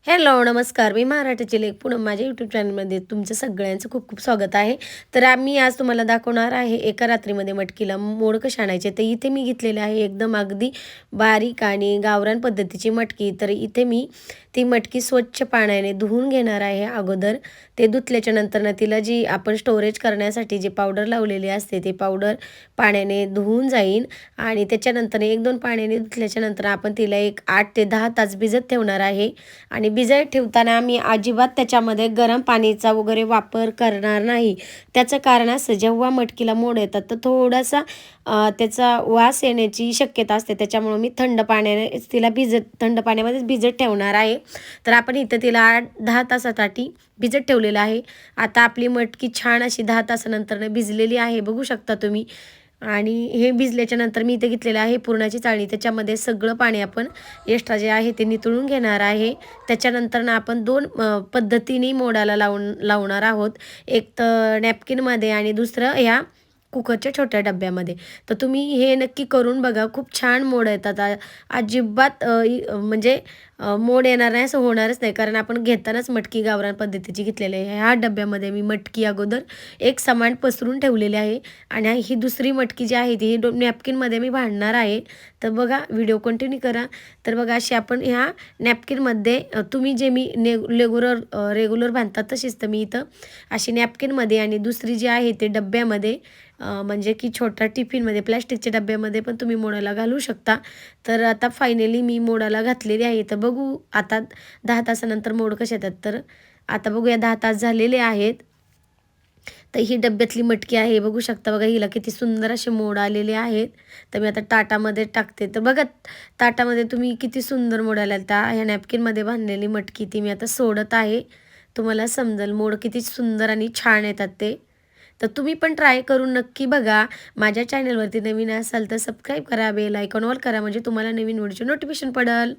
Hello, नमस्कार. मी मराठीची लेख पूनम माझ्या यूट्यूब चॅनलमध्ये तुमचं सगळ्यांचं खूप खूप स्वागत आहे. तर आम्ही आज तुम्हाला दाखवणार आहे एका रात्रीमध्ये मटकीला मोड कसे आणायचे. तर इथे मी घेतलेले आहे एकदम अगदी बारीक आणि गावरान पद्धतीची मटकी. तर इथे मी ती मटकी स्वच्छ पाण्याने धुवून घेणार आहे अगोदर. ते धुतल्याच्या नंतर तिला जी आपण स्टोरेज करण्यासाठी जी पावडर लावलेली असते ती पावडर पाण्याने धुवून जाईन आणि त्याच्यानंतर 1-2 पाण्याने धुतल्याच्यानंतर आपण तिला एक 8 ते 10 तास भिजत ठेवणार आहे. आणि भिजत ठेवताना मी अजिबात त्याच्यामध्ये गरम पाणीचा वगैरे वापर करणार नाही. त्याचं कारण असं जेव्हा मटकीला मोड येतात तर थोडासा त्याचा वास येण्याची शक्यता असते. त्याच्यामुळं मी थंड पाण्याने तिला थंड पाण्यामध्येच भिजत ठेवणार आहे. तर आपण इथं तिला 8-10 तासासाठी भिजत ठेवलेलं आहे. आता आपली मटकी छान अशी 10 तासानंतर भिजलेली आहे, बघू शकता तुम्ही. आणि हे भिजल्याच्या नंतर मी इथे घेतलेलं आहे पुरणाची चाळणी. त्याच्यामध्ये सगळं पाणी आपण एक्स्ट्रा जे आहे ते नितळून घेणार आहे. त्याच्यानंतर आपण 2 पद्धतीने मोडाला लावणार आहोत. एक तर नॅपकिनमध्ये आणि दुसरं ह्या कुकरच्या छोट्या डब्यामध्ये. तर तुम्ही हे नक्की करून बघा. खूप छान मोड येतात. अजिबात म्हणजे मोड येणार नाही असं होणारच नाही. कारण आपण घेतानाच मटकी गावरान पद्धतीची घेतलेली आहे. ह्या डब्यामध्ये मी मटकी अगोदर एक समान पसरून ठेवलेली आहे आणि ही दुसरी मटकी जी आहे ती नॅपकिनमध्ये मी भांडणार आहे. तर बघा, व्हिडिओ कंटिन्यू करा. तर बघा, अशी आपण ह्या नॅपकिनमध्ये तुम्ही जे मी रेग्युलर बांधतात तशीच तर मी इथं अशी नॅपकिनमध्ये आणि दुसरी जी आहे ते डब्यामध्ये म्हणजे की छोटा टिफिनमध्ये प्लॅस्टिकच्या डब्यामध्ये पण तुम्ही मोडाला घालू शकता. तर आता फायनली मी मोडाला घातलेली आहे. तर बघू आता 10 तासानंतर मोड कसे येतात. तर आता बघूया 10 तास झालेले आहेत. तर ही डब्यातली मटकी आहे, बघू शकता बघा हिला किती सुंदर असे मोड आलेले आहेत. तर मी आता ताटामध्ये टाकते. तर बघा ताटामध्ये तुम्ही किती सुंदर मोड आल्या. त्या ह्या नॅपकिनमध्ये बांधलेली मटकी ती मी आता सोडत आहे. तुम्हाला समजेल मोड किती सुंदर आणि छान येतात ते. तर तुम्ही पण ट्राय करून नक्की बघा. माझ्या चॅनलवरती नवीन असाल तर सबस्क्राईब करा, बेल आयकॉन ऑल करा म्हणजे तुम्हाला नवीन व्हिडिओचे नोटिफिकेशन पडेल.